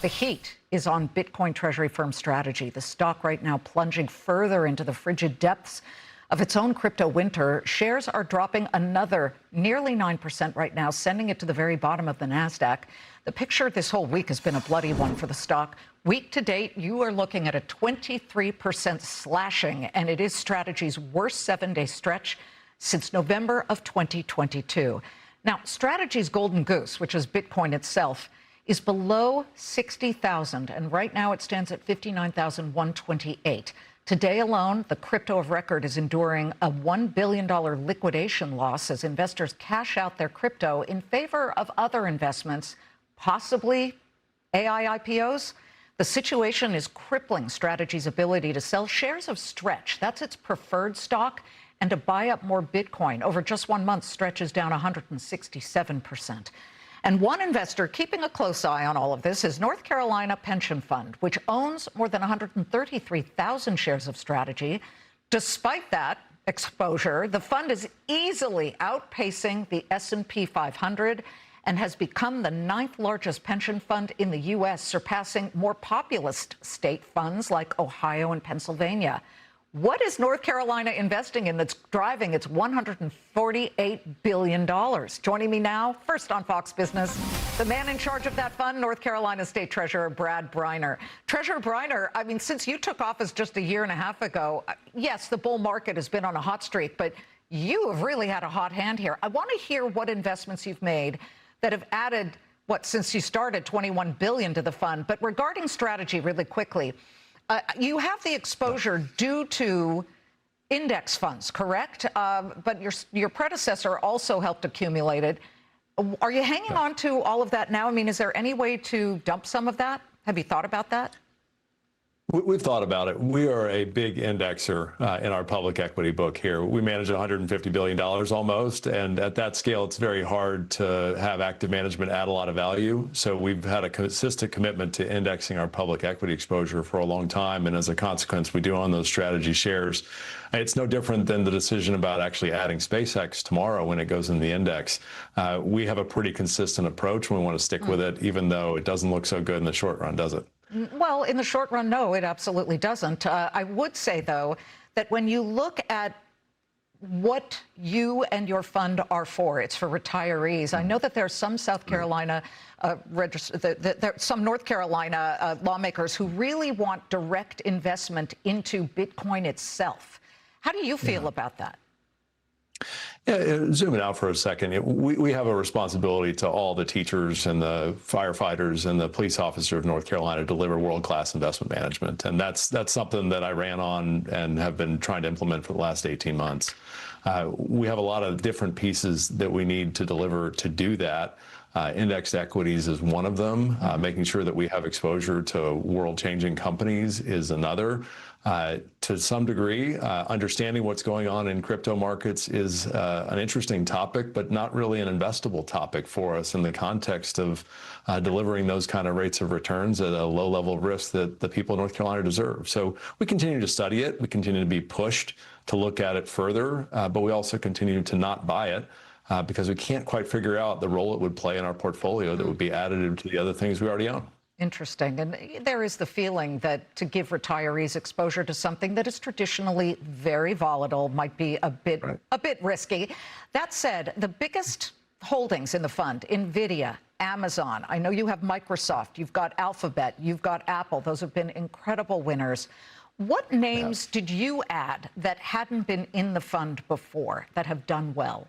The heat is on Bitcoin treasury firm Strategy. The stock right now plunging further into the frigid depths of its own crypto winter. Shares are dropping another nearly 9% right now, sending it to the very bottom of the NASDAQ. The picture this whole week has been a bloody one for the stock. Week to date, you are looking at a 23% slashing, and it is Strategy's worst 7-day stretch since November of 2022. Now, Strategy's golden goose, which is Bitcoin itself, is below 60,000, and right now it stands at 59,128. Today alone, the crypto of record is enduring a $1 billion liquidation loss as investors cash out their crypto in favor of other investments, possibly AI IPOs. The situation is crippling Strategy's ability to sell shares of Stretch. That's its preferred stock, and to buy up more Bitcoin. Over just 1 month, Stretch is down 167%. And one investor keeping a close eye on all of this is North Carolina Pension Fund, which owns more than 133,000 shares of Strategy. Despite that exposure, the fund is easily outpacing the S&P 500 and has become the 9th largest pension fund in the U.S., surpassing more populist state funds like Ohio and Pennsylvania. What is North Carolina investing in that's driving its $148 billion? Joining me now, first on Fox Business, the man in charge of that fund, North Carolina State Treasurer Brad Briner. Treasurer Briner, I mean, since you took office just a year and a half ago, yes, the bull market has been on a hot streak, but you have really had a hot hand here. I want to hear what investments you've made that have added, since you started, $21 billion to the fund. But regarding Strategy, really quickly, you have the exposure due to index funds, correct? But your predecessor also helped accumulate it. Are you hanging on to all of that now? I mean, is there any way to dump some of that? Have you thought about that? We've thought about it. We are a big indexer in our public equity book here. We manage $150 billion almost, and at that scale, it's very hard to have active management add a lot of value. So we've had a consistent commitment to indexing our public equity exposure for a long time, and as a consequence, we do own those Strategy shares. It's no different than the decision about actually adding SpaceX tomorrow when it goes in the index. We have a pretty consistent approach, and we want to stick with it, even though it doesn't look so good in the short run, does it? Well, in the short run, no, it absolutely doesn't. I would say, though, that when you look at what you and your fund are for, it's for retirees. I know that there are some South Carolina, some North Carolina lawmakers who really want direct investment into Bitcoin itself. How do you feel about that? Yeah, zooming out for a second, we have a responsibility to all the teachers and the firefighters and the police officers of North Carolina to deliver world-class investment management. And that's something that I ran on and have been trying to implement for the last 18 months. We have a lot of different pieces that we need to deliver to do that. Indexed equities is one of them. Making sure that we have exposure to world-changing companies is another. To some degree, understanding what's going on in crypto markets is an interesting topic, but not really an investable topic for us in the context of delivering those kind of rates of returns at a low level of risk that the people of North Carolina deserve. So we continue to study it. We continue to be pushed to look at it further, but we also continue to not buy it. Because we can't quite figure out the role it would play in our portfolio that would be additive to the other things we already own. Interesting. And there is the feeling that to give retirees exposure to something that is traditionally very volatile might be a bit risky. That said, the biggest holdings in the fund, NVIDIA, Amazon, I know you have Microsoft, you've got Alphabet, you've got Apple. Those have been incredible winners. What names did you add that hadn't been in the fund before that have done well?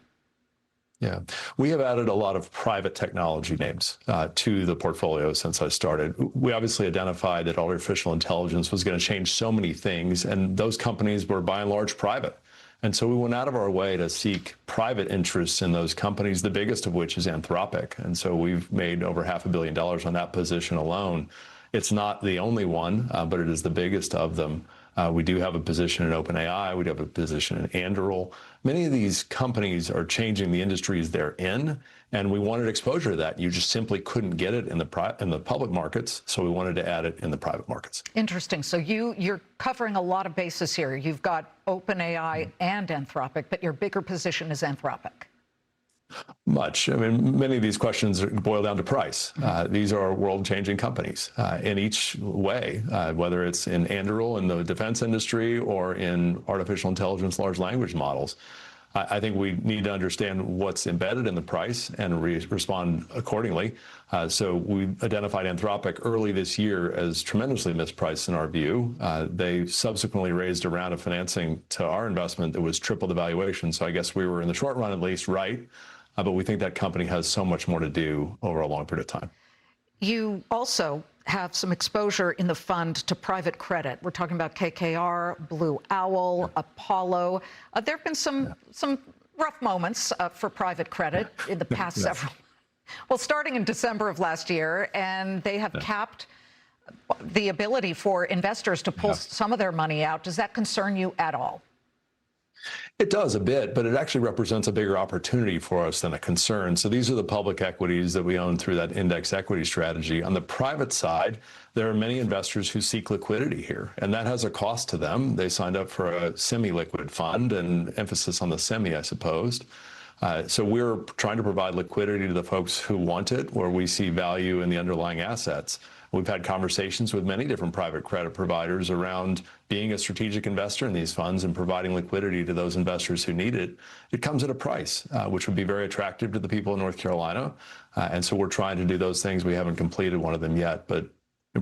Yeah, we have added a lot of private technology names to the portfolio since I started. We obviously identified that artificial intelligence was going to change so many things, and those companies were by and large private. And so we went out of our way to seek private interests in those companies, the biggest of which is Anthropic. And so we've made over $500 million on that position alone. It's not the only one, but it is the biggest of them. We do have a position in OpenAI. We do have a position in Anduril. Many of these companies are changing the industries they're in, and we wanted exposure to that. You just simply couldn't get it in the public markets, so we wanted to add it in the private markets. Interesting. So you're covering a lot of bases here. You've got OpenAI and Anthropic, but your bigger position is Anthropic. Much. I mean, many of these questions boil down to price. These are world-changing companies in each way, whether it's in Anduril in the defense industry or in artificial intelligence large language models. I think we need to understand what's embedded in the price and respond accordingly. So we identified Anthropic early this year as tremendously mispriced in our view. They subsequently raised a round of financing to our investment that was triple the valuation. So I guess we were in the short run at least right. But we think that company has so much more to do over a long period of time. You also have some exposure in the fund to private credit. We're talking about KKR, Blue Owl, Apollo. There have been some rough moments for private credit in the past several. Well, starting in December of last year, and they have capped the ability for investors to pull some of their money out. Does that concern you at all? It does a bit, but it actually represents a bigger opportunity for us than a concern. So these are the public equities that we own through that index equity strategy. On the private side, there are many investors who seek liquidity here, and that has a cost to them. They signed up for a semi-liquid fund, and emphasis on the semi, I suppose. So we're trying to provide liquidity to the folks who want it, where we see value in the underlying assets. We've had conversations with many different private credit providers around being a strategic investor in these funds and providing liquidity to those investors who need it. It comes at a price, which would be very attractive to the people in North Carolina. And so we're trying to do those things. We haven't completed one of them yet, but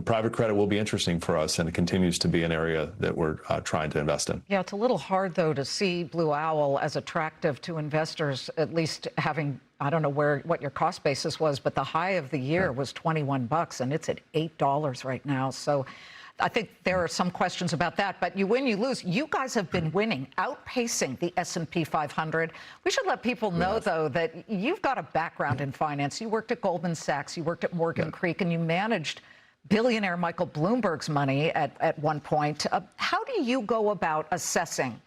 private credit will be interesting for us, and it continues to be an area that we're trying to invest in. Yeah, it's a little hard, though, to see Blue Owl as attractive to investors, at least having, I don't know what your cost basis was, but the high of the year was $21, and it's at $8 right now. So I think there are some questions about that. But you win, you lose. You guys have been winning, outpacing the S&P 500. We should let people know, though, that you've got a background in finance. You worked at Goldman Sachs, you worked at Morgan Creek, and you managed billionaire Michael Bloomberg's money at one point. How do you go about assessing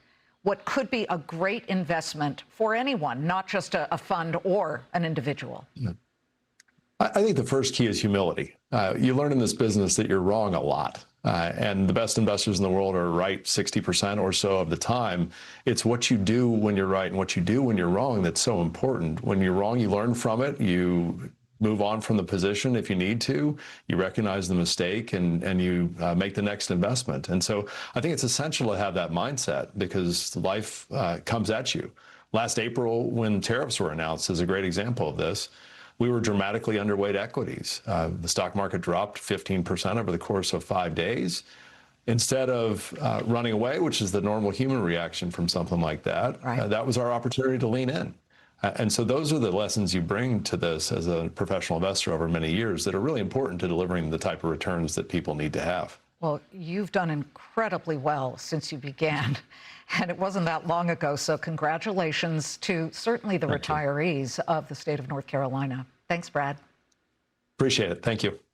what could be a great investment for anyone, not just a fund or an individual? I think the first key is humility. You learn in this business that you're wrong a lot. And the best investors in the world are right 60% or so of the time. It's what you do when you're right and what you do when you're wrong that's so important. When you're wrong, you learn from it. You move on from the position if you need to. You recognize the mistake and you make the next investment. And so I think it's essential to have that mindset because life comes at you. Last April, when tariffs were announced, is a great example of this. We were dramatically underweight equities. The stock market dropped 15% over the course of 5 days. Instead of running away, which is the normal human reaction from something like that, that was our opportunity to lean in. And so those are the lessons you bring to this as a professional investor over many years that are really important to delivering the type of returns that people need to have. Well, you've done incredibly well since you began, and it wasn't that long ago. So congratulations to certainly the retirees of the state of North Carolina. Thanks, Brad. Appreciate it. Thank you.